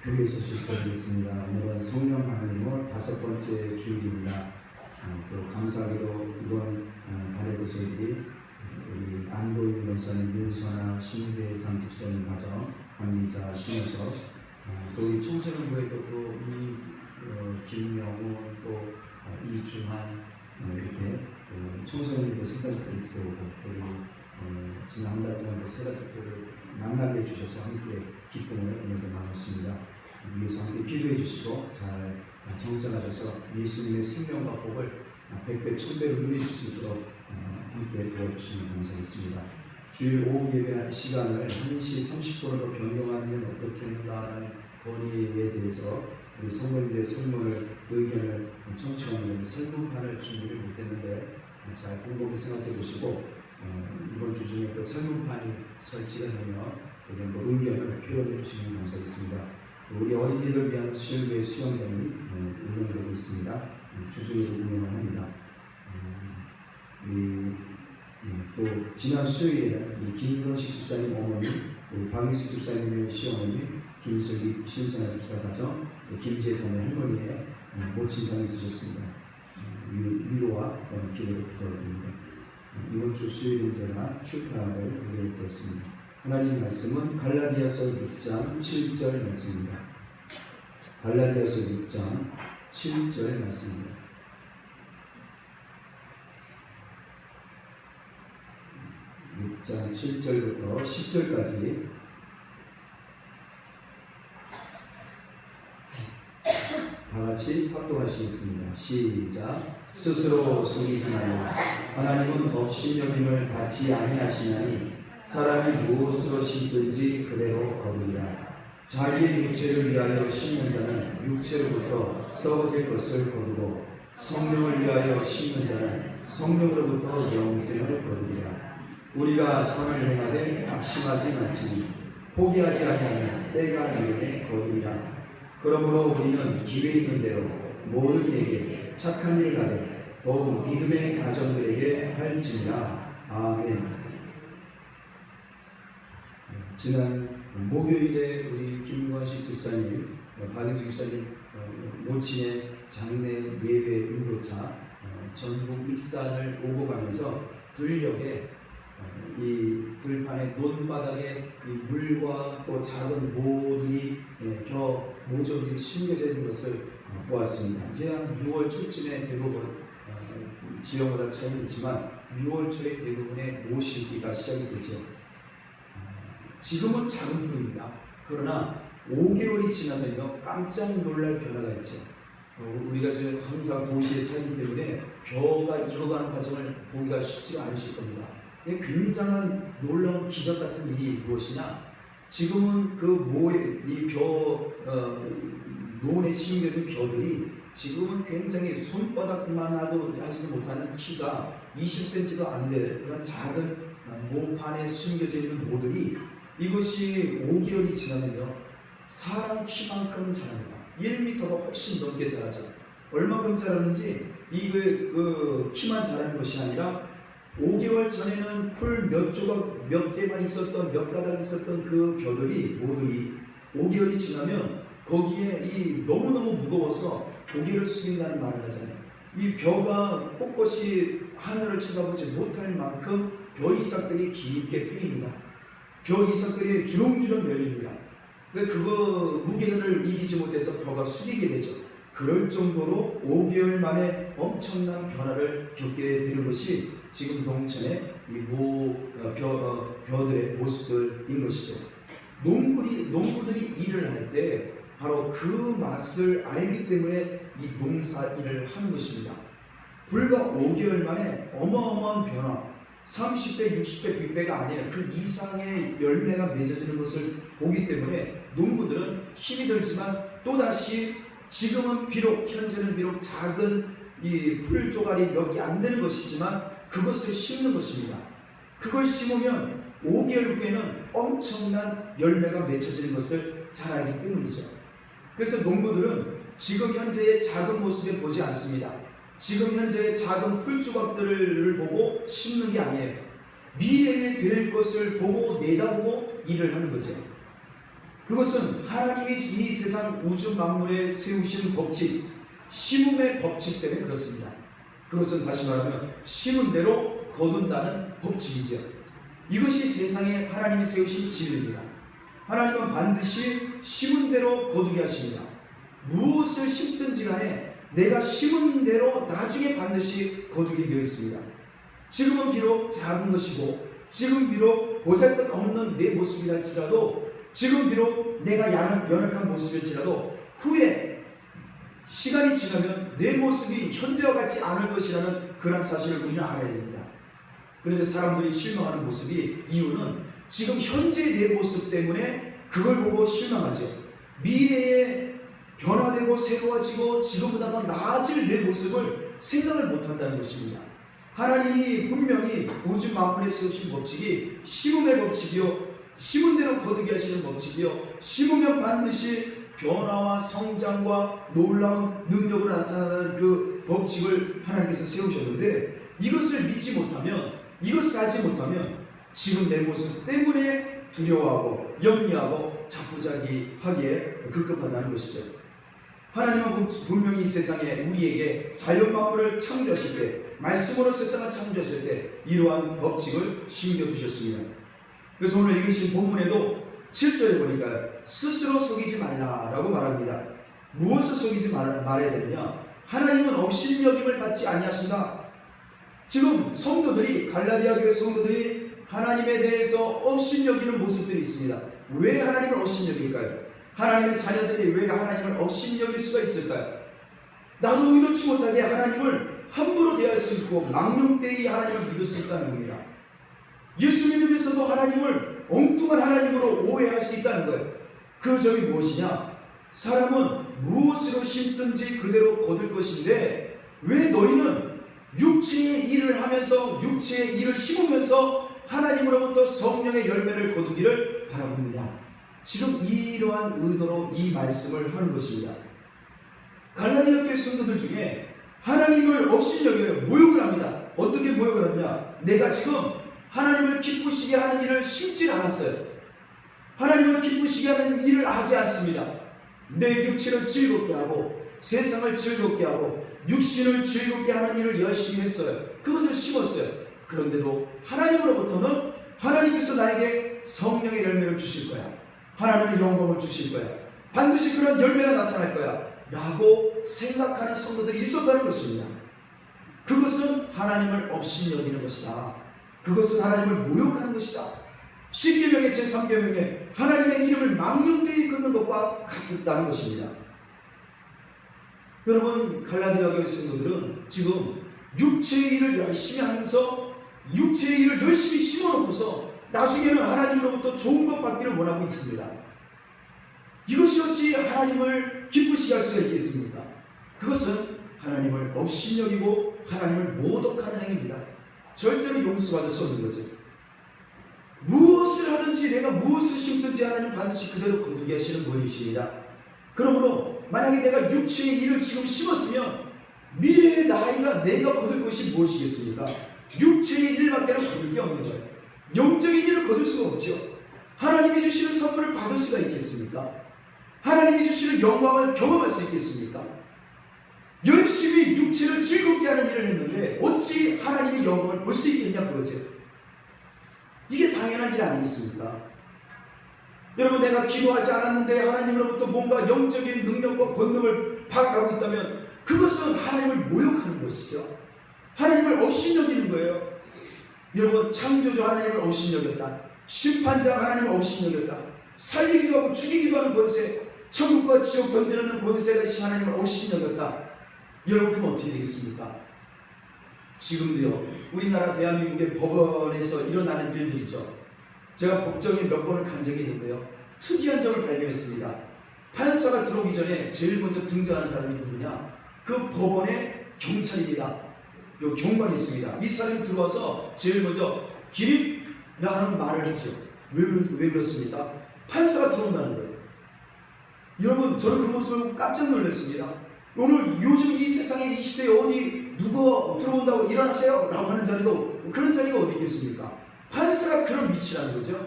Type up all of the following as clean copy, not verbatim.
교회 소식 드리겠습니다. 오늘은 성령 하나님의 5번째 주일입니다. 또 감사하게도 이번 달에도 저희들이 우리 안보인 목사님, 윤선아 신대 상집사님 가정 관리자 신우석, 또 우리 청소년부에도 또이 김명훈, 또 이주한 이렇게 청소년들도 세가족들이 들어오고 우리 지난 한 달 동안 세가족들을 만나게 해주셔서 함께 기쁨을 오늘도 나눴습니다. 위해서 함께 기도해 주시고 잘 정착하셔서 예수님의 생명과 복을 100배 1000배로 누리실 수 있도록 함께 도와주시면 감사하겠습니다. 주일 오후 예배 시간을 1시 30분으로 변경하면 어떻게 하는가라는 건의에 대해서 우리 성도님들의 설문을 의견을 청취하는 설문판을 준비를 못했는데 잘 곰곰이 생각해 보시고 이번 주 중에 그 설문판이 설치가 되면 의견을 표현해 주시면 감사하겠습니다. 우리 어린이들 위한 실외 수영장이 운영되고 있습니다. 주중에도 운영을 합니다. 또 지난 수요일에 김건식 집사님 어머니, 박인숙 집사님의 시어머니, 김슬기 신선아 집사 가정, 김재정의 할머니의 모친상이 있으셨습니다. 위로와 기도를 부탁드립니다. 이번 주 수요일은 제가 출판을 예고했습니다. 하나님 말씀은 갈라디아서 6장 7절 말씀입니다. 갈라디아서 6장 7절 말씀입니다. 6장 7절부터 10절까지 다같이 합독하시겠습니다. 시작. 스스로 속이지 말라. 하나님은 업신여김을 받지 아니하시나니 사람이 무엇으로 심든지 그대로 거두리라. 자기의 육체를 위하여 심는 자는 육체로부터 썩어질 것을 거두고 성령을 위하여 심는 자는 성령으로부터 영생을 거두리라. 우리가 선을 행하되 낙심하지 말지니 포기하지 아니하면 때가 이르매 거두리라. 그러므로 우리는 기회 있는 대로 모든 이에게 착한 일을 하되 더욱 믿음의 가정들에게 할지니라. 아멘. 지난 목요일에 우리 김관식 집사님, 박인수 집사님 모친의 장례 예배 인도차 전북 익산을 오고 가면서 들녘에 이 들판의 논바닥에 이 물과 또 작은 모들이 모종들이 심겨져 있는 것을 보았습니다. 이제 한 6월 초쯤에 대부분 지역마다 차이는 있지만 6월 초에 대부분의 모시기가 시작이 되죠. 지금은 작은 풀입니다. 그러나 5개월이 지나면요 깜짝 놀랄 변화가 있죠. 우리가 지금 항상 도시에 살기 때문에 벼가 익어가는 과정을 보기가 쉽지가 않으실 겁니다. 굉장한 놀라운 기적 같은 일이 무엇이냐? 지금은 논에 심겨진 벼들이 지금은 굉장히 손바닥만 하도 하지도 못하는 키가 20cm도 안 될 그런 작은 모판에 심겨져 있는 모들이 이것이 5개월이 지나면요 사람 키만큼 자랍니다. 1m가 훨씬 넘게 자라죠. 얼마큼 자라는지 키만 자라는 것이 아니라 5개월 전에는 풀 몇 조각 몇 개만 있었던 몇 가닥 있었던 그 모들이 5개월이 지나면 거기에 너무너무 무거워서 고개를 숙인다는 말을 하잖아요. 이 벼가 꼿꼿이 하늘을 쳐다보지 못할 만큼 벼 이삭들이 깊게 패입니다. 벼 이삭들이 주렁주렁 열립니다. 그거 무게를 이기지 못해서 벼가 숙이게 되죠. 그럴 정도로 5개월 만에 엄청난 변화를 겪게 되는 것이 지금 동천의 벼들의 모습들인 것이죠. 농부들이 일을 할 때 바로 그 맛을 알기 때문에 이 농사 일을 하는 것입니다. 불과 5개월 만에 어마어마한 변화, 30배, 60배, 100배가 아니에요. 그 이상의 열매가 맺어지는 것을 보기 때문에 농부들은 힘이 들지만 또다시 지금은 현재는 비록 작은 이 풀 조각이 몇 개 안 되는 것이지만 그것을 심는 것입니다. 그걸 심으면 5개월 후에는 엄청난 열매가 맺혀지는 것을 잘 알기 때문이죠. 그래서 농부들은 지금 현재의 작은 모습에 보지 않습니다. 지금 현재의 작은 풀 조각들을 보고 심는 게 아니에요. 미래에 될 것을 보고 내다보고 일을 하는 거죠. 그것은 하나님이 이 세상 우주 만물에 세우신 법칙, 심음의 법칙 때문에 그렇습니다. 그것은 다시 말하면 심은 대로 거둔다는 법칙이죠. 이것이 세상에 하나님이 세우신 진리입니다. 하나님은 반드시 심은 대로 거두게 하십니다. 무엇을 심든지 간에 내가 심은 대로 나중에 반드시 거두게 되어 있습니다. 지금은 비록 작은 것이고, 지금 비록 보잘것없는 내 모습이랄지라도, 지금 비록 내가 연약한 모습일지라도 후에 시간이 지나면 내 모습이 현재와 같지 않을 것이라는 그런 사실을 우리는 알아야 됩니다. 그런데 사람들이 실망하는 모습이 이유는 지금 현재의 내 모습 때문에 그걸 보고 실망하죠. 미래에 변화되고 새로워지고 지금보다 더 나아질 내 모습을 생각을 못한다는 것입니다. 하나님이 분명히 우주 만물에 세우신 법칙이 심음의 법칙이요, 심은 대로 거두게 하시는 법칙이요, 심으면 반드시 변화와 성장과 놀라운 능력으로 나타나는 그 법칙을 하나님께서 세우셨는데, 이것을 믿지 못하면, 이것을 알지 못하면 지금 내 모습 때문에 두려워하고 염려하고 자포자기하기에 급급하다는 것이죠. 하나님은 분명히 이 세상에 우리에게 자연 만물을 창조하실 때, 말씀으로 세상을 창조하실 때 이러한 법칙을 심겨주셨습니다. 그래서 오늘 읽으신 본문에도 7절에 보니까 스스로 속이지 말라라고 말합니다. 무엇을 속이지 말아야 되느냐? 하나님은 업신여김을 받지 아니하신다. 지금 성도들이, 갈라디아 교회 성도들이 하나님에 대해서 업신여기는 모습들이 있습니다. 왜 하나님을 업신여길까요? 하나님의 자녀들이 왜 하나님을 업신여길 수가 있을까요? 나도 의도치 못하게 하나님을 함부로 대할 수 있고 망령되이 하나님을 믿을 수 있다는 겁니다. 예수 믿으면서도 하나님을 엉뚱한 하나님으로 오해할 수 있다는 거예요. 그 점이 무엇이냐? 사람은 무엇으로 심든지 그대로 거둘 것인데, 왜 너희는 육체의 일을 하면서, 육체의 일을 심으면서 하나님으로부터 성령의 열매를 거두기를 바라봅니다. 지금 이러한 의도로 이 말씀을 하는 것입니다. 갈라디아 교회 성도들 중에 하나님을 업신여겨요. 모욕을 합니다. 어떻게 모욕을 하냐? 내가 지금 하나님을 기쁘시게 하는 일을 심지 않았어요. 하나님을 기쁘시게 하는 일을 하지 않습니다. 내 육체를 즐겁게 하고 세상을 즐겁게 하고 육신을 즐겁게 하는 일을 열심히 했어요. 그것을 심었어요. 그런데도 하나님으로부터는 하나님께서 나에게 성령의 열매를 주실 거야. 하나님의 영광을 주실 거야. 반드시 그런 열매가 나타날 거야 라고 생각하는 성도들이 있었다는 것입니다. 그것은 하나님을 업신여기는 것이다. 그것은 하나님을 모욕하는 것이다. 10계명의 제3계명에 하나님의 이름을 망령되이 끊는 것과 같았다는 것입니다. 여러분, 갈라디아 교회 성도들은 지금 육체의 일을 열심히 하면서 육체의 일을 열심히 심어놓고서 나중에는 하나님으로부터 좋은 것 받기를 원하고 있습니다. 이것이 어찌 하나님을 기쁘시게 할 수가 있겠습니까? 그것은 하나님을 업신여기고 하나님을 모독하는 행위입니다. 절대로 용서받을 수 없는 거죠. 무엇을 하든지 내가 무엇을 심든지 하나님 반드시 그대로 거두게 하시는 분이십니다. 그러므로 만약에 내가 육체의 일을 지금 심었으면 미래의 나이가 내가 거둘 것이 무엇이겠습니까? 육체의 일밖에는 거둘 게 없는 거예요. 영적인 일을 거둘 수가 없죠. 하나님이 주시는 선물을 받을 수가 있겠습니까? 하나님이 주시는 영광을 경험할 수 있겠습니까? 열심히 육체를 즐겁게 하는 일을 했는데 어찌 하나님의 영광을 볼 수 있겠냐 그거죠. 이게 당연한 일 아니겠습니까? 여러분, 내가 기도하지 않았는데 하나님으로부터 뭔가 영적인 능력과 권능을 받아가고 있다면 그것은 하나님을 모욕하는 것이죠. 하나님을 업신여기는 거예요. 여러분, 창조주 하나님을 업신여겼다. 심판자 하나님을 업신여겼다. 살리기도 하고 죽이기도 하는 권세, 천국과 지옥 던져놓는 권세가 이신 하나님을 업신여겼다. 여러분, 그럼 어떻게 되겠습니까? 지금도요, 우리나라 대한민국의 법원에서 일어나는 일들이죠. 제가 법정에 몇 번을 간 적이 있는데요, 특이한 점을 발견했습니다. 판사가 들어오기 전에 제일 먼저 등장하는 사람이 누구냐? 그 법원의 경찰입니다. 요 경관이 있습니다. 이 사람이 들어와서 제일 먼저 기립라는 말을 하죠. 왜 그렇습니까? 판사가 들어온다는 거예요. 여러분, 저는 그 모습을 보고 깜짝 놀랐습니다. 오늘 요즘 이 세상에 이 시대에 어디 누가 들어온다고 일어나세요 라고 하는 자리도, 그런 자리가 어디 있겠습니까? 판사가 그런 위치라는 거죠.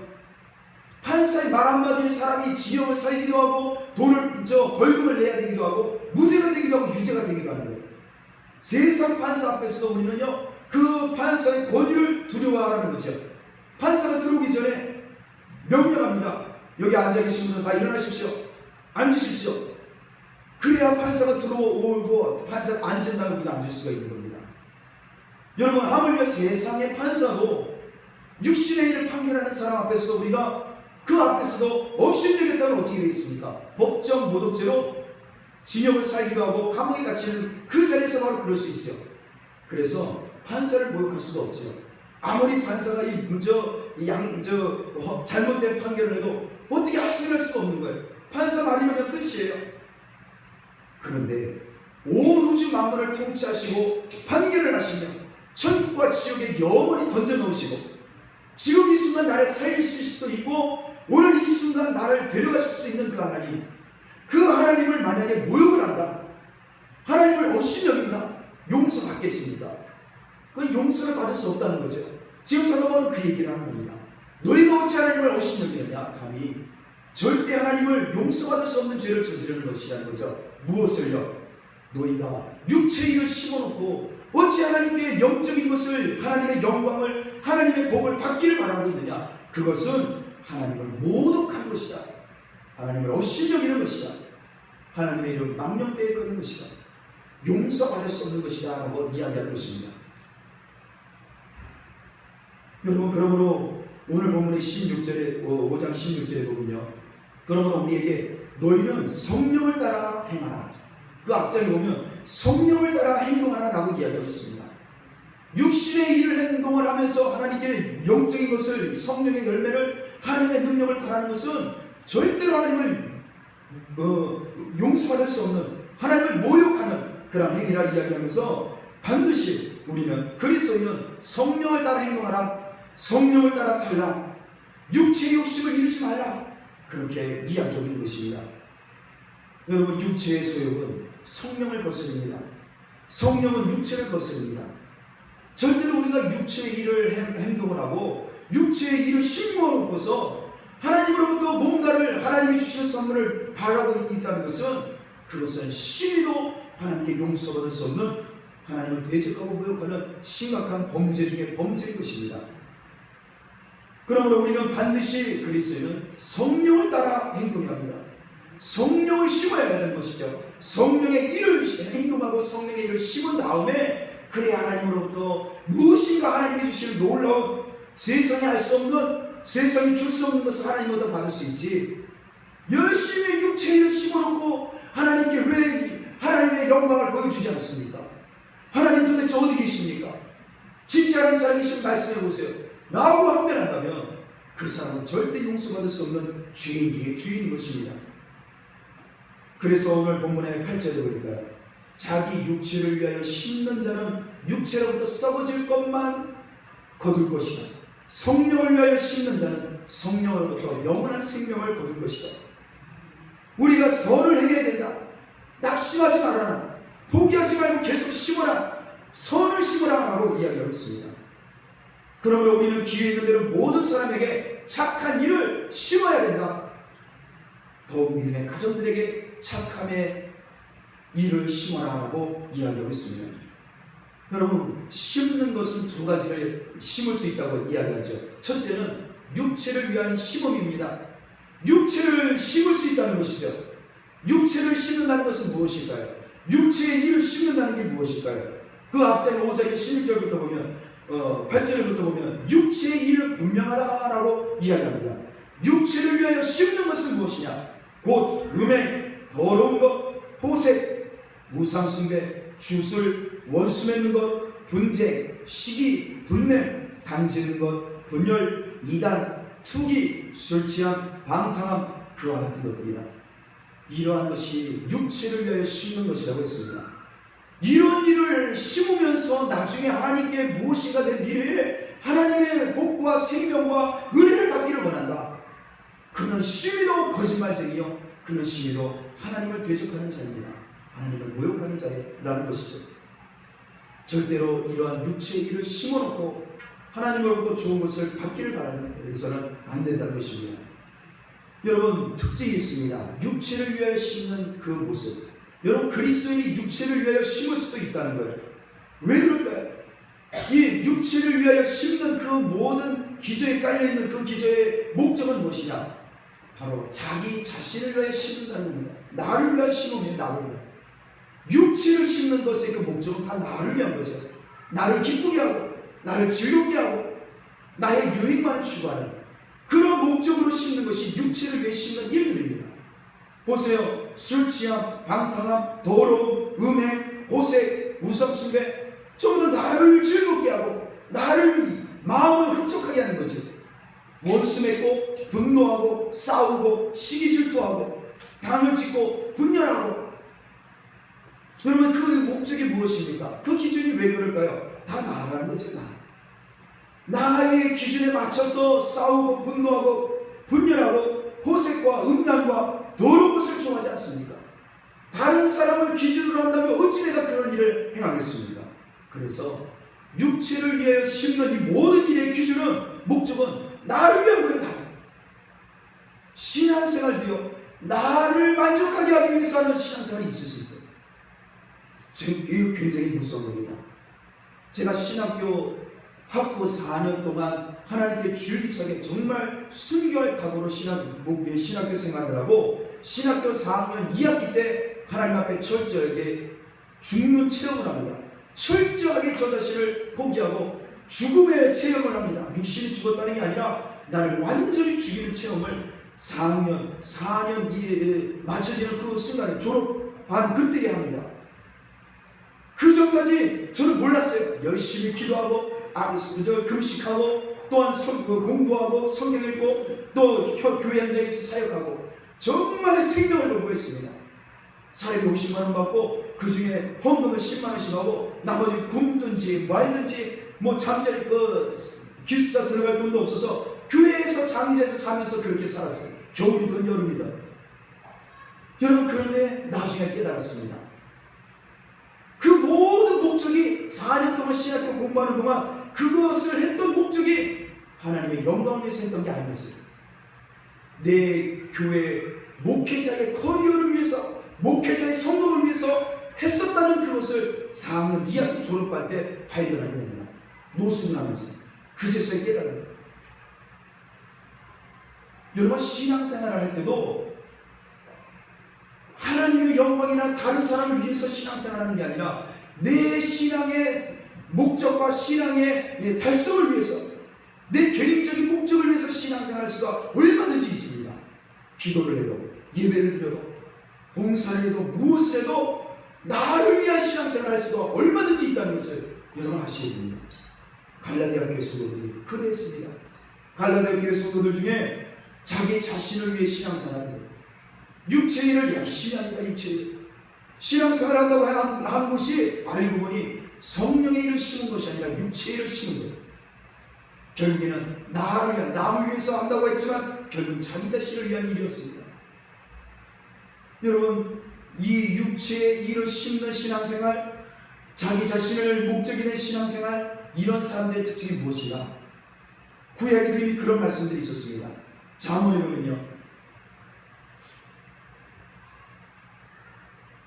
판사의 말 한마디에 사람이 징역을 살기도 하고 돈을 벌금을 내야 되기도 하고 무죄가 되기도 하고 유죄가 되기도 하는 거예요. 세상 판사 앞에서도 우리는요 그 판사의 권위를 두려워하라는 거죠. 판사가 들어오기 전에 명령합니다. 여기 앉아 계신 분은 다 일어나십시오. 앉으십시오. 그래야 판사가 들어오고 판사가 앉은다고 우리가 앉을 수가 있는 겁니다. 여러분, 하물며 세상의 판사도 육신의 일을 판결하는 사람 앞에서도 우리가 그 앞에서도 업신여겼다면 어떻게 되겠습니까? 법정 모독죄로 징역을 살기도 하고 감옥에 갇히는 그 자리에서 바로 그럴 수 있죠. 그래서 판사를 모욕할 수가 없죠. 아무리 판사가 잘못된 판결을 해도 어떻게 학습할 수가 없는 거예요. 판사 말이면 끝이에요. 그런데 온 우주 만물을 통치하시고 판결을 하시며 천국과 지옥에 영원히 던져 넣으시고 지금 이 순간 나를 살릴 수도 있고 오늘 이 순간 나를 데려가실 수도 있는 그 하나님, 그 하나님을 만약에 모욕을 한다, 하나님을 없이 여긴다, 용서받겠습니까? 그 용서를 받을 수 없다는 거죠. 지금 사도바울은 그 얘기를 하는 겁니다. 너희가 어찌 하나님을 없이 여기느냐? 감히 절대 하나님을 용서받을 수 없는 죄를 저지르는 것이라는 거죠. 무엇을요? 너희가 육체의 일을 심어놓고 어찌 하나님께 영적인 것을, 하나님의 영광을, 하나님의 복을 받기를 바라고 있느냐? 그것은 하나님을 모독하는 것이다. 하나님을 없이 여기는 것이다. 하나님의 이름 망령되이 거는 것이다. 용서받을 수 없는 것이다 라고 이야기하는 것입니다. 여러분, 그러므로 오늘 본문의 5장 16절에 보면요, 그러므로 우리에게 너희는 성령을 따라 행하라. 그 앞장에 보면 성령을 따라 행동하라 라고 이야기하고 있습니다. 육신의 일을 행동을 하면서 하나님께 영적인 것을, 성령의 열매를, 하나님의 능력을 바라는 것은 절대로 하나님을 용서받을 수 없는, 하나님을 모욕하는 그런 행위라 이야기하면서 반드시 우리는, 그리스도인은 성령을 따라 행동하라, 성령을 따라 살라, 육체의 욕심을 이루지 말라, 그렇게 이야기하고 있는 것입니다. 여러분, 육체의 소욕은 성령을 거스릅니다. 성령은 육체를 거스릅니다. 절대로 우리가 육체의 일을 행동을 하고 육체의 일을 심부어 놓고서 하나님으로부터 뭔가를, 하나님이 주시는 선물을 바라고 있다는 것은, 그것은 심히도 하나님께 용서받을 수 없는, 하나님을 대적하고 모욕하는 심각한 범죄 중에 범죄인 것입니다. 그러므로 우리는 반드시 그리스도인은 성령을 따라 행동해야 합니다. 성령을 심어야 되는 것이죠. 성령의 일을 행동하고 성령의 일을 심은 다음에 그래야 하나님으로부터 무엇인가 하나님이 주시는 놀라운, 세상이 알 수 없는, 세상이 줄 수 없는 것을 하나님으로부터 받을 수 있지, 열심히 육체의 일을 심어놓고 하나님께 왜 하나님의 영광을 보여주지 않습니까? 하나님 도대체 어디 계십니까? 진짜 하나님 살아계신 말씀해 보세요. 라고 항변한다면 그 사람은 절대 용서받을 수 없는 죄인 중에 죄인인 것입니다. 그래서 오늘 본문의 8절에 보니까 자기 육체를 위하여 심는 자는 육체로부터 썩어질 것만 거둘 것이다. 성령을 위하여 심는 자는 성령으로부터 영원한 생명을 거둘 것이다. 우리가 선을 행해야 된다. 낙심하지 말아라. 포기하지 말고 계속 심어라. 선을 심어라 라고 이야기하고 있습니다. 그러므로 우리는 기회 있는 대로 모든 사람에게 착한 일을 심어야 된다. 더욱 믿음의 가정들에게 착함의 일을 심어라라고 이야기하고 있습니다. 여러분, 심는 것은 두 가지를 심을 수 있다고 이야기하죠. 첫째는 육체를 위한 심음입니다. 육체를 심을 수 있다는 것이죠. 육체를 심는다는 것은 무엇일까요? 육체의 일을 심는다는 게 무엇일까요? 그 앞장 5장 16절부터 보면 8절부터 보면 육체의 일을 분명하라라고 이야기합니다. 육체를 위하여 심는 것은 무엇이냐? 곧 음행, 더러운 것, 호색, 무상숭배, 주술, 원수 맺는 것, 분쟁, 시기, 분냄, 당지는 것, 분열, 이단, 투기, 술취함, 방탕함, 그와 같은 것들이라. 이러한 것이 육체를 위하여 심는 것이라고 했습니다. 이런 일을 심으면서 나중에 하나님께 무엇인가 된 미래에 하나님의 복과 생명과 은혜를 받기를 원한다. 그는 심히도 거짓말쟁이요, 그는 심히도 하나님을 대적하는 자입니다. 하나님을 모욕하는 자라는 것이죠. 절대로 이러한 육체의 일을 심어놓고 하나님으로부터 좋은 것을 받기를 바라는 데서는 안 된다는 것입니다. 여러분 특징이 있습니다. 육체를 위하여 심는 그 모습. 여러분 그리스도인이 육체를 위하여 심을 수도 있다는 거예요. 왜 그럴까요? 이 육체를 위하여 심는 그 모든 기저에 깔려있는 그 기저의 목적은 무엇이냐? 바로 자기 자신을 위하여 심는다는 겁니다. 나를 위하여 심으면 나를 위하여. 육체를 심는 것의 그 목적은 다 나를 위한 거죠. 나를 기쁘게 하고 나를 즐겁게 하고 나의 유익만을 추구하는 그런 목적으로 심는 것이 육체를 위해 심는 일들입니다. 보세요. 술 취함, 방탕함, 더러움, 음행, 호색, 우상숭배 전부 다 나를 즐겁게 하고 나를 마음을 흡족하게 하는 거지. 원수 맺고 분노하고 싸우고 시기 질투하고 당을 짓고 분열하고. 여러분 그 목적이 무엇입니까? 그 기준이 왜 그럴까요? 다 나라는 거죠. 나의 기준에 맞춰서 싸우고 분노하고 분열하고 호색과 음란과 더러운 것을 좋아하지 않습니까? 다른 사람을 기준으로 한다면 어찌 내가 그런 일을 행하겠습니까? 그래서 육체를 위해 심는 이 모든 일의 기준은 목적은 나를 위한 거예요. 신앙생활도요 나를 만족하게 하기 위해서 하는 신앙생활이 있을 수 있어요. 이거 굉장히 무서운 겁니다. 제가 신학교 학부 4년 동안 하나님께 줄기차게 정말 순교할 각오로 신학교 생활을 하고 신학교 4학년 2학기 때 하나님 앞에 철저하게 죽는 체험을 합니다. 철저하게 저 자신을 포기하고 죽음의 체험을 합니다. 육신이 죽었다는 게 아니라 나를 완전히 죽이는 체험을 4학년, 4년 2에 맞춰지는 그 순간에 졸업한 그때에 합니다. 그 전까지 저는 몰랐어요. 열심히 기도하고 금식하고 또한 공부하고 성경 읽고 또 교회 현장에서 사역하고 정말 생명을 공부했습니다. 사례비 50만 원 받고 그 중에 헌금을 10만 원씩 하고 나머지 굶든지 말든지 잠자리 기숙사 들어갈 돈도 없어서 교회에서 장의자에서 자면서 그렇게 살았어요. 겨울이든 여름이든. 여러분 그런데 나중에 깨달았습니다. 그 모든 목적이 4년 동안 신학교 공부하는 동안 그것을 했던 목적이 하나님의 영광을 위해서 했던 게 아니었어요. 내 교회 목회자의 커리어를 위해서 목회자의 성공을 위해서 했었다는 그것을 4학년 2학기 졸업할 때 발견하게 됩니다. 노숙을 하면서 그제서야 깨달은 거예요. 여러분 신앙생활을 할 때도 하나님의 영광이나 다른 사람을 위해서 신앙생활하는 게 아니라 내 신앙의 목적과 신앙의 달성을 위해서 내 개인적인 목적을 위해서 신앙생활할 수가 얼마든지 있습니다. 기도를 해도 예배를 드려도 봉사를 해도 무엇을 해도 나를 위한 신앙생활을 할 수가 얼마든지 있다는 것을 여러분 아셔야 됩니다. 갈라디아 교회 성도들이 그랬습니다. 갈라디아 교회 성도들 중에 자기 자신을 위해 신앙생활을 육체일을 열심히 합니다. 육체일 신앙생활을 한다고 하는 것이 알고 보니 성령의 일을 심은 것이 아니라 육체의 일을 심은 거예요. 결국에는 나를 위한 남을 위해서 한다고 했지만 결국 자기 자신을 위한 일이었습니다. 여러분 이 육체의 일을 심는 신앙생활, 자기 자신을 목적이 된 신앙생활, 이런 사람들의 특징이 무엇인가? 구약에도 이미 그런 말씀들이 있었습니다. 잠언에 보면요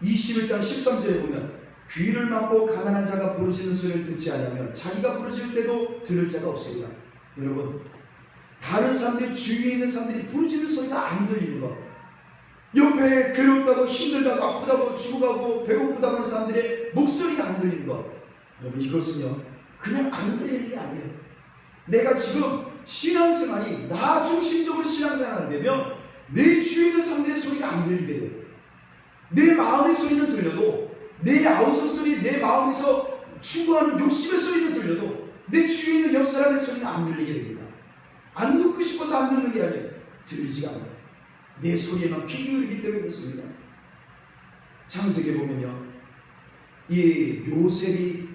21장 13절에 보면 귀를 막고 가난한 자가 부르짖는 소리를 듣지 않으면 자기가 부르짖을 때도 들을 자가 없으리라. 여러분 다른 사람들 주위에 있는 사람들이 부르짖는 소리가 안 들리는 것, 옆에 괴롭다고 힘들다고 아프다고 죽어가고 배고프다고 하는 사람들의 목소리가 안 들리는 것, 여러분 이것은요 그냥 안 들리는 게 아니에요. 내가 지금 신앙생활이 나 중심적으로 신앙생활을 되면 내 주위에 있는 사람들의 소리가 안 들리게 돼요. 내 마음의 소리는 들려도, 내 아우성 소리, 내 마음에서 추구하는 욕심의 소리는 들려도 내 주위에 있는 옆 사람의 소리는 안 들리게 됩니다. 안 듣고 싶어서 안 듣는 게 아니에요. 들리지가 않아요. 내 소리에만 귀 기울이기 때문에 그렇습니다. 창세기에 보면요 이 요셉이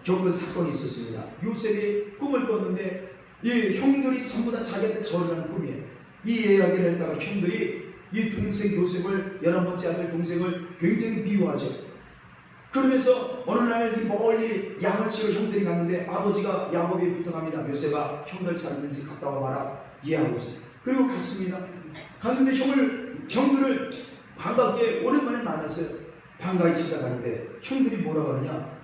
겪은 사건이 있었습니다. 요셉이 꿈을 꿨는데 이 형들이 전부 다 자기한테 절을 하는 꿈이에요. 이 이야기를 했다가 형들이 이 동생 요셉을 11번째 아들 동생을 굉장히 미워하죠. 그러면서 어느 날 멀리 양을 치러 형들이 갔는데 아버지가 야곱이 부탁합니다. 요셉아 형들 잘 있는지 갔다 와봐라. 예 아버지. 그리고 갔습니다. 가는데 형들을 반갑게 오랜만에 만났어요. 반가이 찾아가는데 형들이 뭐라고 하느냐,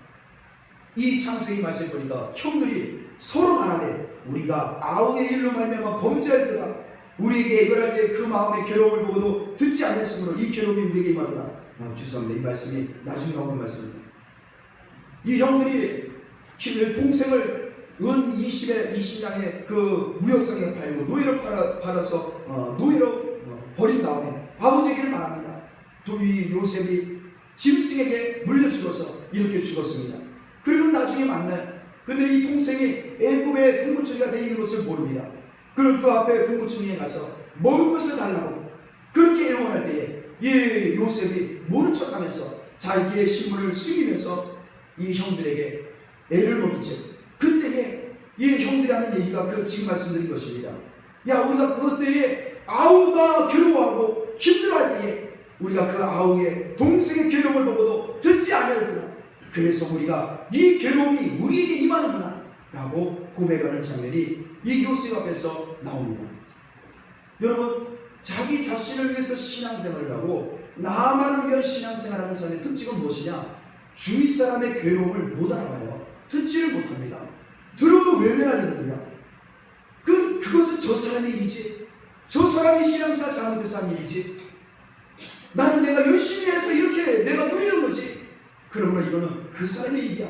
이 창세기 말씀을 보니까 형들이 서로 말하되 우리가 아우의 일로 말미암아 범죄할 때다. 우리에게 애걸할 때 그 마음의 괴로움을 보고도 듣지 않았으므로 이 괴로움이 우리에게 임하도다. 죄송합니다. 이 말씀이 나중에 나오는 말씀입니다. 이 형들이 동생을 은 20냥의 그 무역상에 팔고 노예로 팔아서 노예로 버린 다음에 아버지에게 말합니다. 또 이 요셉이 짐승에게 물려 죽어서 이렇게 죽었습니다. 그리고 나중에 만나요. 근데 이 동생이 애굽의 군부처리가 되어 있는 것을 모릅니다. 그리고 그 앞에 군부처리에 가서 먹을 것을 달라고 그렇게 애원할 때에 이 요셉이 모른 척하면서 자기의 신분을 숨기면서 이 형들에게 애를 먹이죠. 그때에 이 형들이 하는 얘기가 지금 말씀드린 것입니다. 야, 우리가 그것 때에 아우가 괴로워하고 힘들어할 때에 우리가 그 아우의 동생의 괴로움을 보고도 듣지 않았구나. 그래서 우리가 이 괴로움이 우리에게 임하는구나 라고 고백하는 장면이 이 요셉 앞에서 나옵니다. 여러분, 자기 자신을 위해서 신앙생활을 하고 나만을 위한 신앙생활을 하는 사람의 특징은 무엇이냐? 주위 사람의 괴로움을 못 알아봐요. 듣지를 못합니다. 들어도 외면하게 됩니다. 그것은 저 사람의 일이지, 저 사람이 신앙생활 잘못해서 한 일이지, 나는 내가 열심히 해서 이렇게 내가 누리는 거지, 그러므로 이거는 그 사람의 일이야.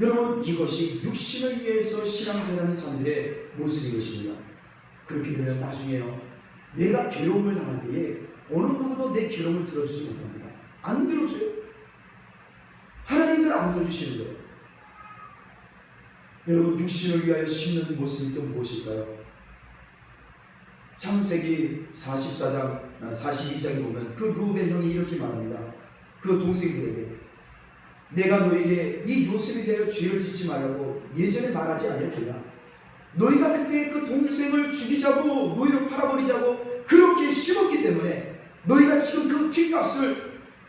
여러분, 이것이 육신을 위해서 신앙생활하는 사람들의 모습인 것입니다. 그렇게 되면 나중에요, 내가 괴로움을 당할 때에 어느 누구도 내 괴로움을 들어주지 못합니다. 안 들어줘요. 하나님들 안 들어주시는 거예요. 여러분, 육신을 위하여 심는 모습이 또 무엇일까요? 창세기 44장 42장에 보면 그 루벤 형이 이렇게 말합니다. 그 동생들에게, 내가 너에게 이 요셉에 대하여 죄를 짓지 말라고 예전에 말하지 않았느냐? 너희가 그때 그 동생을 죽이자고 노예로 팔아버리자고 그렇게 심었기 때문에 너희가 지금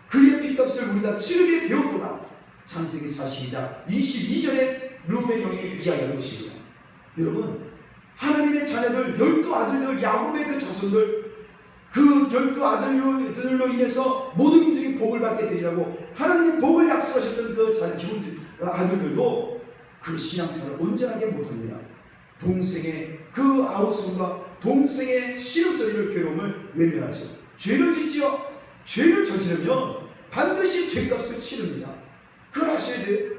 그의 핏값을 우리가 치르게 되었구나. 창세기 42장 22절에 루벤 형이 이야기하는 것입니다. 여러분, 하나님의 자녀들 12아들들 야곱의 그 자손들, 그 12아들로 인해서 모든 민족이 복을 받게 되리라고 하나님이 복을 약속하셨던 그 아들들도 그 신앙생활을 온전하게 못합니다. 동생의 그 아우성과 동생의 시름소리를, 괴로움을 외면하죠. 죄를 짓지요. 죄를 저지르면 반드시 죄값을 치릅니다. 그걸 아셔야 돼요.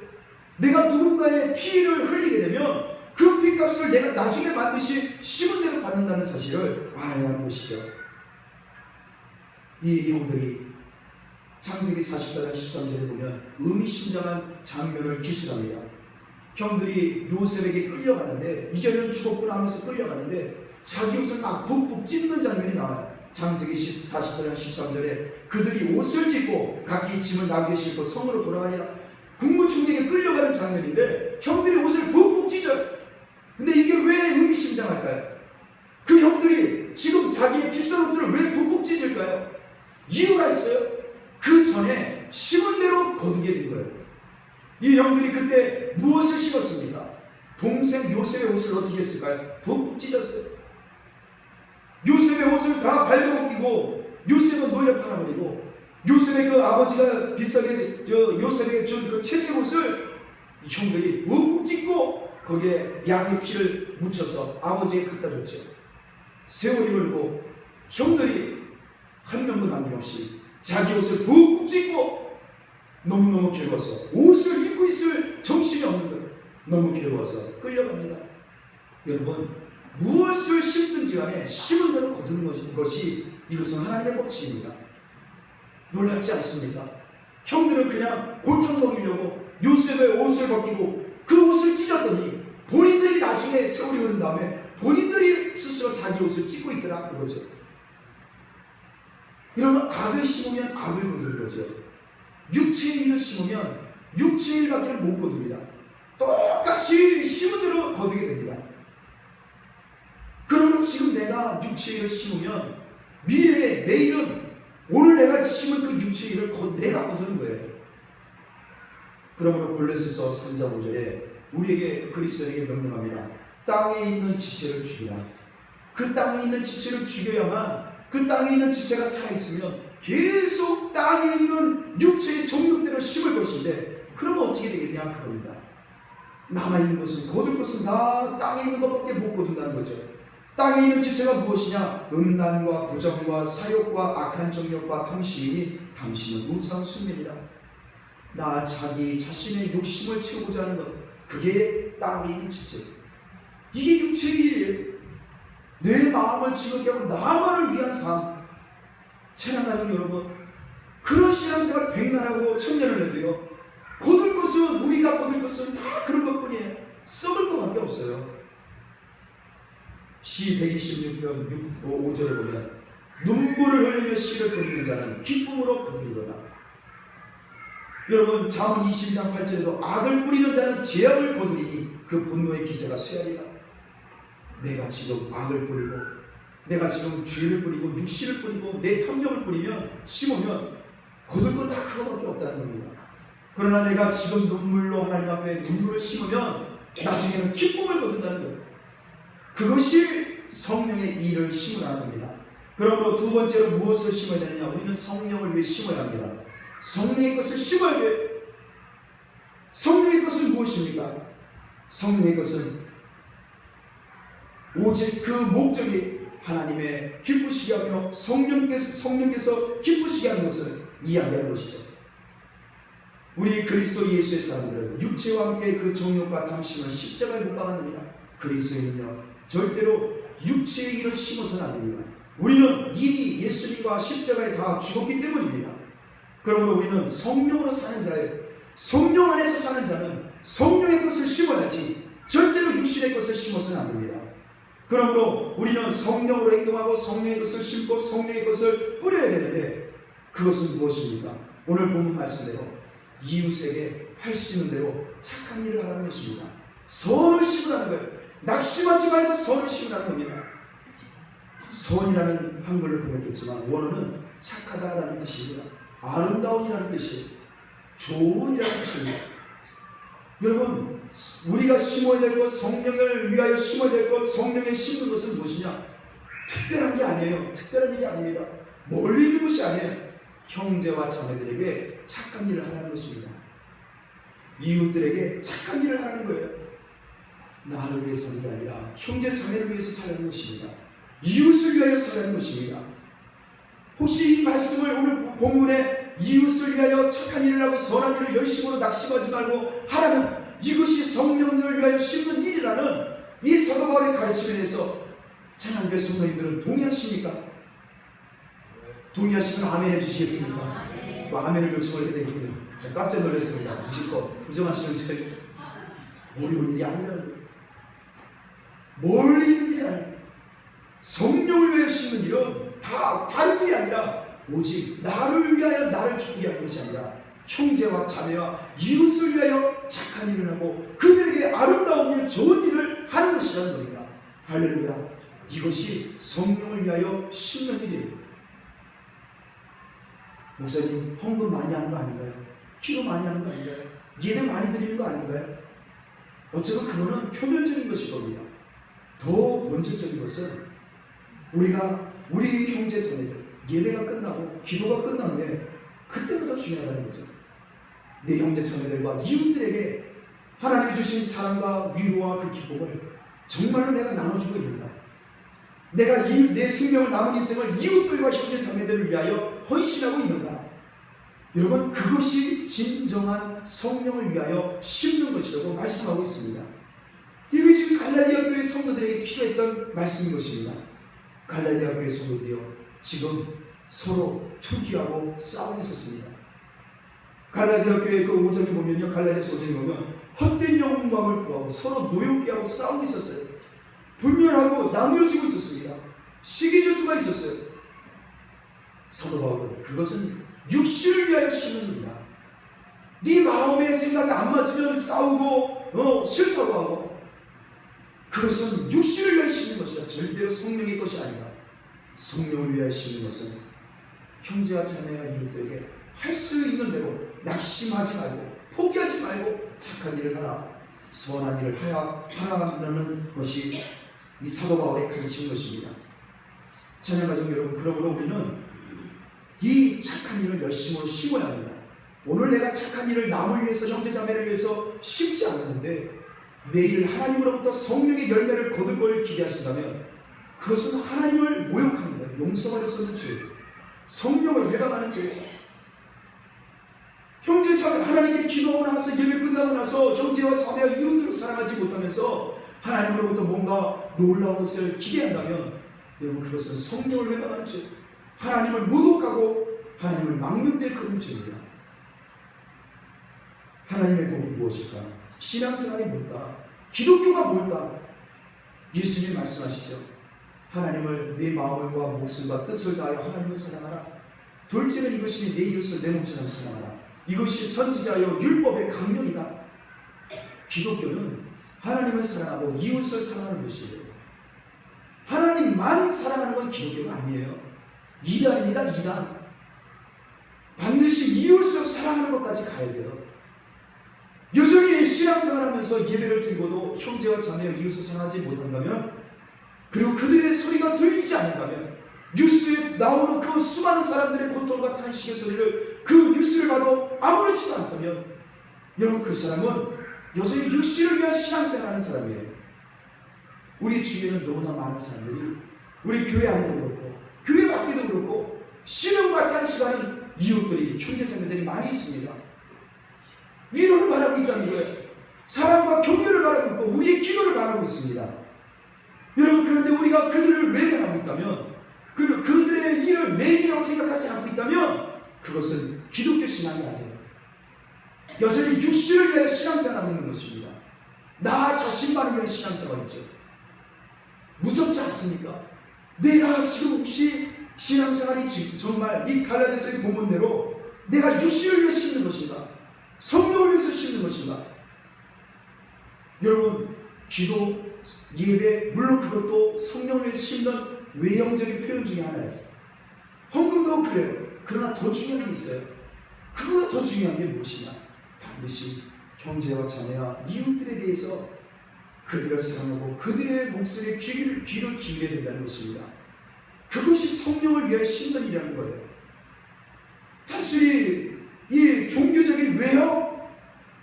내가 누군가의 피를 흘리게 되면 그 피값을 내가 나중에 반드시 심은 대로 받는다는 사실을 알아야 하는 것이죠. 이 형들이 창세기 44장 13절에 보면 의미심장한 장면을 기술합니다. 형들이 요셉에게 끌려가는데, 이제는 죽었구나 하면서 끌려가는데 자기 옷을 막 푹푹 찢는 장면이 나와요. 창세기 44장 13절에 그들이 옷을 찢고 각기 짐을 나귀에 싣고 성으로 돌아가니라. 군부총리에게 끌려가는 장면인데 형들이 옷을 푹푹 찢어요. 근데 이게 왜 의미심장할까요? 그 형들이 지금 자기의 비싼 옷들을 왜 푹푹 찢을까요? 이유가 있어요. 그 전에 심은 대로 거두게 된 거예요. 이 형들이 그때 무엇을 심었습니까? 동생 요셉의 옷을 어떻게 했을까요? 푹푹 찢었어요. 요셉의 옷을 다 발려벗기고 요셉은 노예로 팔아버리고, 요셉의 그 아버지가 비싸게 요셉에게 준 그 채색 옷을 형들이 푹푹 찢고 거기에 양의 피를 묻혀서 아버지에게 갖다 줬죠. 세월이 흘고 형들이 한 명도 남김없이 자기 옷을 푹푹 찢고 너무너무 괴로워서 옷을 입고 있을 정신이 없는 거예요. 너무 괴로워서 끌려갑니다. 여러분, 무엇을 심든지 간에 심은 대로 거두는 것이 이것은 하나님의 법칙입니다. 놀랍지 않습니까? 형들은 그냥 골탕 먹이려고 요셉의 옷을 벗기고 그 옷을 찢었더니 본인들이 나중에 세월이 흐른 다음에 본인들이 스스로 자기 옷을 찢고 있더라, 그거죠. 이러면 악을 심으면 악을 거두는 거죠. 육체의 일을 심으면 육체의 일밖에 못 거둡니다. 똑같이 심은 대로 거두게 됩니다. 그러면 지금 내가 육체의 일을 심으면 미래에, 내일은 오늘 내가 심은 그 육체의 일을 내가 거두는 거예요. 그러므로 골로새서 3장 5절에 우리에게, 그리스도에게 명령합니다. 땅에 있는 지체를 죽이라. 그 땅에 있는 지체를 죽여야만 그 땅에 있는 지체가 살아있으면 계속 땅에 있는 육체의 정욕대로 심을 것인데, 그러면 어떻게 되겠냐 그겁니다. 남아있는 것은, 거둘 것은 다 땅에 있는 것밖에 못 거둔다는 거죠. 땅에 있는 지체가 무엇이냐? 음란과 부정과 사욕과 악한 정욕과 탐심이니 탐심은 우상숭배니라. 나 자기 자신의 욕심을 채우고자 하는 것, 그게 땅에 있는 지체. 이게 육체의 일이에요. 내 마음을 즐겁게 하고 나만을 위한 삶. 찬양하는 여러분, 그런 신앙생활 100년하고 1000년을 해도요, 거둘 것은, 우리가 거둘 것은 다 그런 것뿐이에요. 썩을 것밖에 없어요. 시 126편 5절에 보면 눈물을 흘리며 씨를 뿌리는 자는 기쁨으로 거두리로다. 여러분, 잠언 22장 8절에도 악을 뿌리는 자는 재앙을 거두리니 그 분노의 기세가 쇠하리라. 내가 지금 악을 뿌리고, 내가 지금 죄를 뿌리고 육신을 뿌리고 내 탐욕을 뿌리면, 심으면 거둘 건 다 그거밖에 없다는 겁니다. 그러나 내가 지금 눈물로 하나님 앞에 눈물을 심으면 나중에는 기쁨을 거둔다는 거예요. 그것이 성령의 일을 심으라는 겁니다. 그러므로 두 번째로 무엇을 심어야 되느냐? 우리는 성령을 위해 심어야 합니다. 성령의 것을 심어야 돼요. 성령의 것은 무엇입니까? 성령의 것은 오직 그 목적이 하나님의 기쁘시게 하며 성령께서 기쁘시게 하는 것을 이야기하는 것이죠. 우리 그리스도 예수의 사람들은 육체와 함께 그 정욕과 탐심을 십자가에 못 박았느니라. 그리스도인은요, 절대로 육체의 일을 심어서는 안 됩니다. 우리는 이미 예수님과 십자가에 다 죽었기 때문입니다. 그러므로 우리는 성령으로 사는 자예요. 성령 안에서 사는 자는 성령의 것을 심어야지 절대로 육신의 것을 심어서는 안 됩니다. 그러므로 우리는 성령으로 행동하고 성령의 것을 심고 성령의 것을 뿌려야 되는데, 그것은 무엇입니까? 오늘 본문 말씀대로 이웃에게 할 수 있는 대로 착한 일을 하라는 것입니다. 선을 심으라는 거예요. 낙심하지 말고 선을 심으라는 겁니다. 선이라는 한글을 보냈겠지만 원어는 착하다라는 뜻입니다. 아름다운이라는 뜻이에요. 좋은이라는 뜻입니다. 여러분, 우리가 심어야 될 것, 성령을 위하여 심어야 될 것, 성령에 심는 것은 무엇이냐? 특별한 게 아니에요. 특별한 일이 아닙니다. 멀리 있는 것이 아니에요. 형제와 자매들에게 착한 일을 하라는 것입니다. 이웃들에게 착한 일을 하라는 거예요. 나를 위해서는 게 아니라 형제 자매를 위해서 살라는 것입니다. 이웃을 위하여 살라는 것입니다. 혹시 이 말씀을 오늘 본문에 이웃을 위하여 착한 일을 하고 선한 일을 열심으로 낙심하지 말고 하라는, 이것이 성령을 위하여 심는 일이라는 이 사도 바울의 가르침에 대해서 찬양교회 성도님들은 동의하십니까? 동의하시면 아멘 해주시겠습니까? 아멘을 요청을 해야 되겠군요. 깜짝 놀랐습니다. 무심코 부정하시는 제 어려운 일이 아니라는 거예요. 멀리 있는 일이 아니에요. 성령을 위하여 심는 일은 다 다른 일이 아니라 오직 나를 위하여 나를 기쁘게 하는 것이 아니라 형제와 자매와 이웃을 위하여 착한 일을 하고 그들에게 아름다운 일, 좋은 일을 하는 것이라는 겁니다. 할렐루야. 이것이 성령을 위하여 심는 일이에요. 목사님, 헌금 많이 하는 거 아닌가요? 기도 많이 하는 거 아닌가요? 예배 많이 드리는 거 아닌가요? 어쩌면 그거는 표면적인 것일 겁니다. 더 본질적인 것은 우리 형제 자매들, 예배가 끝나고 기도가 끝나는데 그때부터 중요하다는 거죠. 내 형제 자매들과 이웃들에게 하나님이 주신 사랑과 위로와 그 기쁨을 정말로 내가 나눠주고 있는가? 내가 내 생명을, 남은 인생을 이웃들과 형제 자매들을 위하여 헌신하고 있는가? 여러분, 그것이 진정한 성령을 위하여 심는 것이라고 말씀하고 있습니다. 이게 지금 갈라디아 교회 성도들에게 필요했던 말씀인 것입니다. 갈라디아 교회 성도들이요, 지금 서로 투기하고 싸우고 있었습니다. 갈라디아 교회 그 5장에 보면요, 갈라디아서 5장에 보면 헛된 영광을 구하고 서로 노엽게 하고 싸우고 있었어요. 분열하고 나누어지고 있었습니다. 시기질투가 있었어요. 사도 바울은 그것은 육신을 위하여 심는 겁니다. 네 마음의 생각이 안 맞으면 싸우고 싫다고 하고, 그것은 육신을 위하여 심는 것이다. 절대로 성령의 것이 아니다. 성령을 위하여 심는 것은 형제와 자매와 이웃들에게 할 수 있는 대로 낙심하지 말고 포기하지 말고 착한 일을 하라, 선한 일을 하라는 것이 이 사도 바울이 가르친 것입니다. 찬양가족 여러분, 그러므로 우리는 이 착한 일을 열심으로 심어야 합니다. 오늘 내가 착한 일을 남을 위해서, 형제자매를 위해서 심지 않았는데 내일 하나님으로부터 성령의 열매를 거둘 걸 기대하신다면 그것은 하나님을 모욕합니다. 용서받았었는 죄, 성령을 회방하는 죄. 형제자매, 하나님께 기도하고 나서, 예배 끝나고 나서 형제와 자매와 이웃들을 사랑하지 못하면서 하나님으로부터 뭔가 놀라운 것을 기대한다면 여러분, 그것은 성령을 회방하는 죄, 하나님을 모독하고 하나님을 막는 데 큰 죄입니다. 하나님의 복이 무엇일까? 신앙생활이 뭘까? 기독교가 뭘까? 예수님 말씀하시죠. 하나님을 내 마음과 목숨과 뜻을 다하여 하나님을 사랑하라. 둘째는 이것이 내 이웃을 내 몸처럼 사랑하라. 이것이 선지자여 율법의 강령이다. 기독교는 하나님을 사랑하고 이웃을 사랑하는 것이에요. 하나님만 사랑하는 건 기독교가 아니에요. 이단입니다. 이단. 반드시 이웃을 사랑하는 것까지 가야 돼요. 여전히 신앙생활하면서 예배를 드리고도 형제와 자매와 이웃을 사랑하지 못한다면, 그리고 그들의 소리가 들리지 않는다면, 뉴스에 나오는 그 수많은 사람들의 고통과 탄식의 소리를, 그 뉴스를 봐도 아무렇지도 않다면 여러분, 그 사람은 여전히 육신을 위한 신앙생활하는 사람이에요. 우리 주위에는 너무나 많은 사람들이, 우리 교회 안에도 그렇고 교회 밖에도 그렇고 신앙과 탄식하는 이웃들이, 형제자매들이 많이 있습니다. 위로를 바라고 있다는 거예요. 사랑과 격려를 바라고 있고 우리의 기도를 바라고 있습니다. 여러분, 그런데 우리가 그들을 외면하고 있다면, 그들의 일을 내 일이라고 생각하지 않고 있다면 그것은 기독교 신앙이 아니에요. 여전히 육신을 위해 신앙생활하고 있는 것입니다. 나 자신만을 위한 신앙생활이죠. 무섭지 않습니까? 내가 지금 혹시 신앙생활이 정말 이 갈라디아서의 본문대로 내가 육신을 위해 심는 것인가? 성령을 위해서 심는 것인가? 여러분, 기도, 예배, 물론 그것도 성령을 위해서 심는 외형적인 표현 중에 하나예요. 헌금도 그래요. 그러나 더 중요한 게 있어요. 그보다 더 중요한 게 무엇이냐? 반드시 형제와 자매와 이웃들에 대해서 그들을 사랑하고 그들의 목소리에 귀를 기울여야 된다는 것입니다. 그것이 성령을 위해 심는 일이라는 거예요. 단순히 이 종교적인 외형,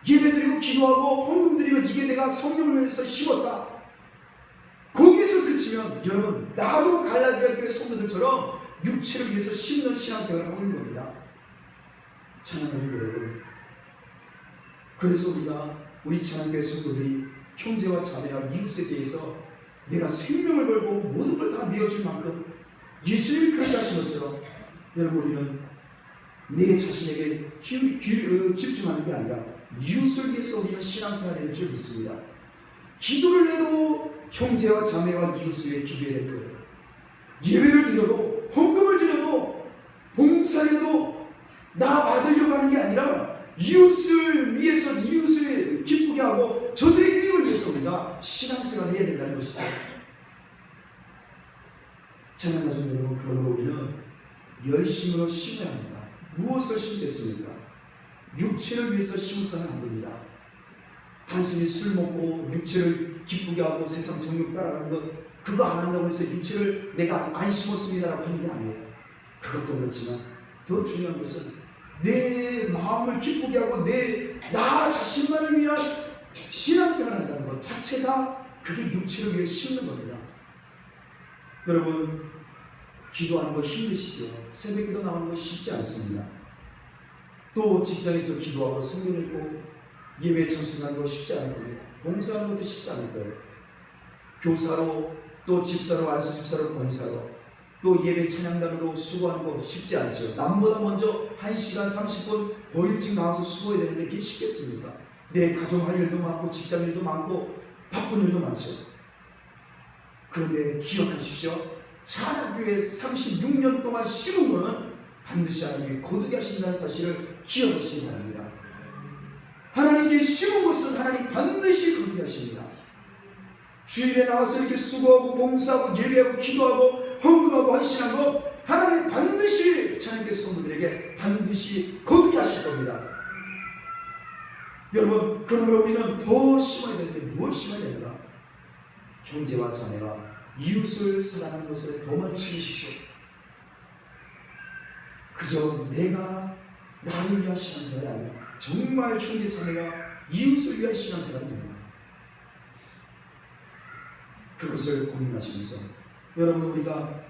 예배드리고 기도하고 헌금 드리면 이게 내가 성령을 위해서 심었다, 거기서 그치면 여러분, 나도 갈라디아 교회 성도들처럼 육체를 위해서 심는 신앙생활을 하고 있는 겁니다. 찬양하는 여러분, 그래서 우리 찬양교회 성도들이 형제와 자매와 이웃에 대해서 내가 생명을 걸고 모든 걸 다 내어줄 만큼 예수님이 그렇게 하신 것처럼, 여러분, 우리는 내 자신에게 집중하는 게 아니라 이웃을 위해서 우리는 신앙생활을 할 줄 믿습니다. 기도를 해도 형제와 자매와 이웃을 위해 기도해야 될 거예요. 예배를 드려도, 헌금을 드려도, 봉사해도 나 받으려고 하는 게 아니라 이웃을 위해서, 이웃을 기쁘게 하고 저들의 유익을 위해서 우리가 신앙생활을 해야 된다는 것이죠. 찬양가족 여러분, 그러므로 우리는 열심으로 심어야 합니다. 무엇을 심겠습니까? 육체를 위해서 심어서는 안 됩니다. 단순히 술 먹고 육체를 기쁘게 하고 세상 정욕 따라가는 것, 그거 안 한다고 해서 육체를 내가 안 심었습니다라고 하는 게 아니에요. 그것도 그렇지만 더 중요한 것은 내 마음을 기쁘게 하고 나 자신만을 위한 신앙생활을 한다는 것 자체가, 그게 육체를 위해 심는 겁니다. 여러분, 기도하는 거 힘드시죠? 새벽기도 나오는 거 쉽지 않습니다. 또 직장에서 기도하고 성경 읽고 예배에 참석하는 거 쉽지 않을 겁니다. 봉사하는 것도 쉽지 않을 거예요. 교사로, 또 집사로, 안수 집사로, 권사로, 또 예배 찬양단으로 수고하는 거 쉽지 않죠. 남보다 먼저 1시간 30분 더 일찍 나와서 수고해야 되는데 그게 쉽겠습니까? 내 가정 할 일도 많고 직장 일도 많고 바쁜 일도 많죠. 그런데 기억하십시오. 찬양교회 36년 동안 심은 거는 반드시 하나님이 거두게 하신다는 사실을 기억하시기 바랍니다. 하나님께 심은 것은 하나님 반드시 거두게 하십니다. 주일에 나와서 이렇게 수고하고 봉사하고 예배하고 기도하고 헌금하고 헌신한 거 하나님 반드시 찬양교회 성도들에게 반드시 거두게 하실 겁니다. 여러분, 그러므로 우리는 더 심어야 되는데 무엇 심어야 되는가? 형제와 자매와 이웃을 사랑하는 것을 더 많이 심으십시오. 그저 내가 나를 위한 신앙생활이 아니라 정말 형제 자매가 이웃을 위한 신앙생활이 됩니다. 그것을 고민하시면서 여러분, 우리가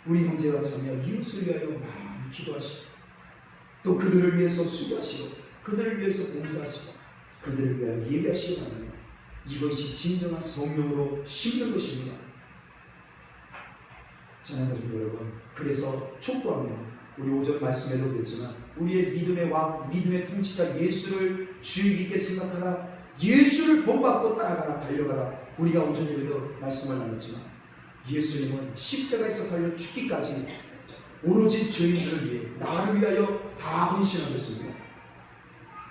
우리 형제와 자매와 이웃을 위하여 많이 기도하시고 또 그들을 위해서 수고하시고 그들을 위해서 봉사하시고 그들을 위하여 예배하시기 바랍니다. 이것이 진정한 성령으로 심는 것입니다. 사랑하는 가족 여러분, 그래서 촉구합니다. 우리 오전 말씀에도 그랬지만 우리의 믿음의 왕, 믿음의 통치자 예수를 주의 깊게 생각하라. 예수를 본받고 따라가라, 달려가라. 우리가 오전 예배도 말씀을 나눴지만 예수님은 십자가에서 달려 죽기까지 오로지 죄인들을 위해 나를 위하여 다 헌신하셨습니다.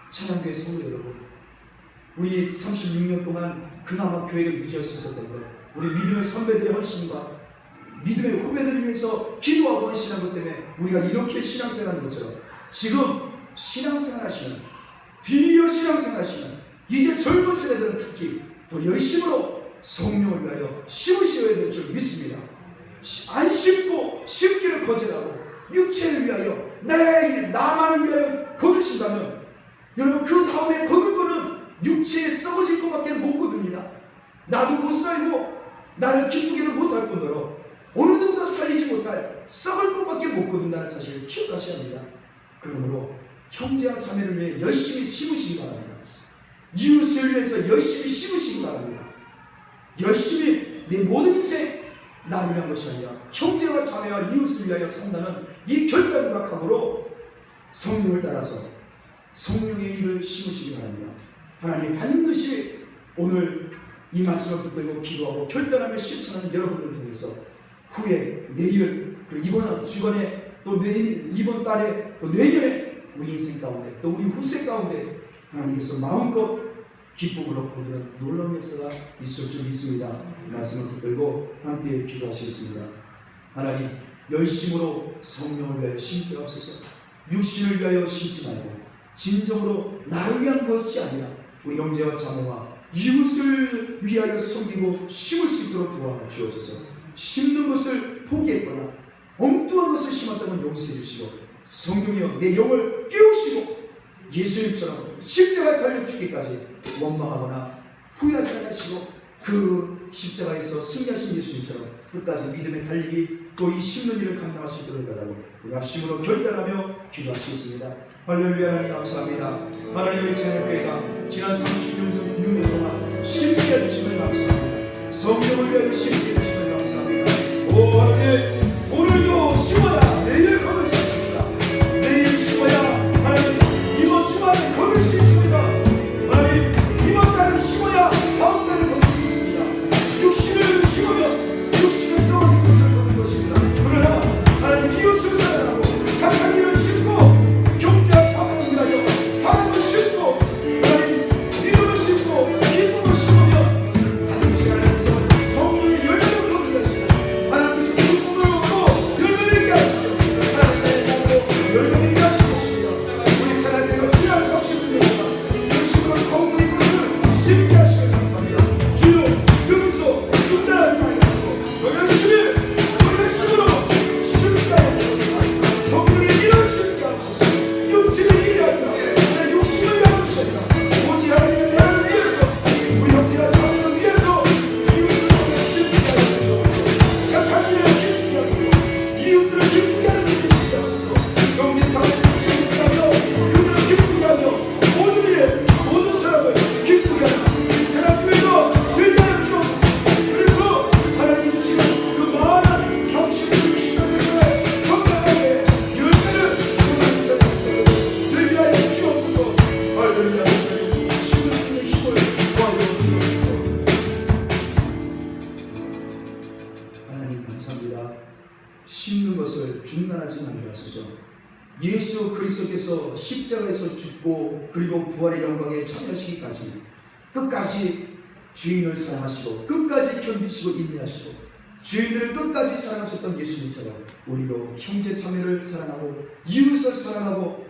찬양교회 성도 여러분, 우리 36년 동안 그나마 교회를 유지할 수 있었던 것, 우리 믿음의 선배들의 헌신과 믿음의 후배들을 위해서 기도하고 헌신한 것 때문에 우리가 이렇게 신앙생활하는 것처럼 지금 신앙생활 하시는, 뒤이어 신앙생활 하시는 이제 젊은 세대들은 특히 더 열심으로 성령을 위하여 심으셔야 될 줄 믿습니다. 안 심고 심기를 거절하고 육체를 위하여 나만을 위하여 거두신다면 여러분, 그 다음에 거둘 거는 육체에 썩어질 것밖에 못 거둡니다. 나도 못 살고 나를 기쁘게도 못할 뿐더러 어느 누구도 살리지 못할 썩을 것밖에 못 거둔다는 사실을 기억하셔야 합니다. 그러므로 형제와 자매를 위해 열심히 심으시기 바랍니다. 이웃을 위해서 열심히 심으시기 바랍니다. 열심히 내 모든 인생 나를 위한 것이 아니라 형제와 자매와 이웃을 위하여 산다는 이 결단과 각오로 성령을 따라서 성령의 일을 심으시기 바랍니다. 하나님 반드시 오늘 이 말씀을 붙들고 기도하고 결단하며 실천하는 여러분들을 통해서 후에 내일 그리고 이번 주간에 또 이번 달에 또 내년에 우리 인생 가운데 또 우리 후세 가운데 하나님께서 마음껏 기쁨으로 거두는 놀라운 역사가 있을 줄 믿습니다. 말씀을 붙들고 함께 기도하시겠습니다. 하나님, 열심으로 성령을 위하여 심게 하옵소서. 육신을 위하여 심지 말고 진정으로 나를 위한 것이 아니라 우리 형제와 자매와 이웃을 위하여 섬기고 심을 수 있도록 도와주옵소서. 심는 것을 포기했거나 엉뚱한 것을 심었다면 용서해 주시고 성령이여 내 영을 깨우시고 예수님처럼 십자가에 달려 죽기까지 원망하거나 후회하지 않으시고 그 십자가에서 승리하신 예수님처럼 끝까지 믿음에 달리기 또 이 심는 일을 감당할 수 있도록 해달라고 우리 합심으로 결단하며 기도하시겠습니다. 할렐루야. 하나님 감사합니다. 하나님의 제자교회가 지난 36년 동안 심게 해주심을 감사합니다. 성령을 위하여 심게 해주심을 감사합니다. 오 하나님, 오늘도 심어야 내일 거둘 수 있습니다. 내일 심어야 하나님 이번 주말에 거둘 수 있습니다. 하나님 이번 달에 심어야 다음 달에 거둘 수 있습니다. 육신을 심으면 육신을 썩어진 것을 거둘 것입니다. 그러나 하나님 이웃을 사랑하고 착한 일을 심고 경제와 자본을 위하여 사랑을 심고 하나님 믿음을 심고 기쁨을 심으면 반드시 하나님께서 성령의 열매를 거두게 하시고 하나님께서 그 꿈을 얻고 열매를 하시고 하나님의 땅으로 열매를 하실 것입니다. 우리 찬양대가 주여 30분입니다. 열심으로 성령의 것을 심게 하시길 감사합니다. 주여 여기서 중단하지 마시고 더 열심히 더 열심으로 심게 하옵소서. 성령의 일을 심게 하옵소서. 육체의 일이 아니라 내 욕심을 위한 것이 아니라 오직 하나님의 나라를 위해서 우리 형제와 자매를 위해서 이웃을 심게 하여 주옵소서. 착한 일을 기쁘게 하소서. 이웃들을 기쁘게 하는 일을 기쁘게 하소서. 형제 자매를 심게 하여 그들을 기쁘게 하여 모든 일에 모든 사람을 기쁘게 하는 제자교회가 되게 하여 주옵소서. 그래서 하나님 주시는 그 많은 30년 60년의 성장하게 열매를 하나님 자녀에서 되게 하여 주옵소서. 할렐루야. 심을 수 있는 힘을 도와주어 주옵소서. 하나님 감사합니다. 심는 것을 중단하지 말게 하소서. 예수 그리스도께서 십자가에서 죽고 그리고 부활의 영광에 참여하시기까지 끝까지 죄인을 사랑하시고 끝까지 견디시고 인내하시고 죄인들을 끝까지 사랑하셨던 예수님처럼 우리도 형제 자매를 사랑하고 이웃을 사랑하고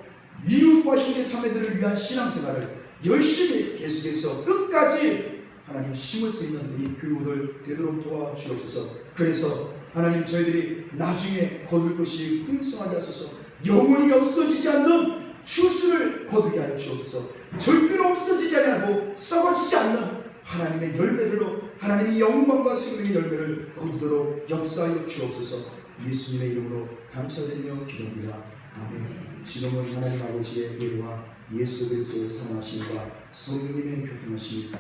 이웃과 형제 자매들을 위한 신앙생활을 열심히 계속해서 끝까지 하나님 심을 수 있는 우리 교우들 되도록 도와주옵소서. 그래서 하나님 저희들이 나중에 거둘 것이 풍성하게 하소서. 영원히 없어지지 않는 추수를 거두게 하여 주옵소서. 절대로 없어지지 않고 썩어지지 않는 하나님의 열매들로 하나님의 영광과 생명의 열매를 거두도록 역사하여 주옵소서. 예수님의 이름으로 감사드리며 기도합니다. 아멘. 지금은 하나님 아버지의 은혜와 예수 그리스도의 사랑하심과 성령님의 교통하심이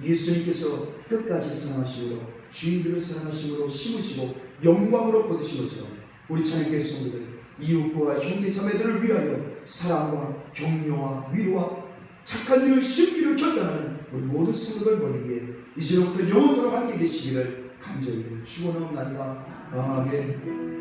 예수님께서 끝까지 사랑하심으로 주인들을 사랑하심으로 심으시고 영광으로 거두신 것처럼 우리 찬양교회 성도들 이웃과 형제 자매들을 위하여 사랑과 격려와 위로와 착한 일을 심기를 결단하는 우리 모든 성도들 머리 위에 이제부터 영원토록 함께 계시기를 간절히 축원하옵나이다. 아멘.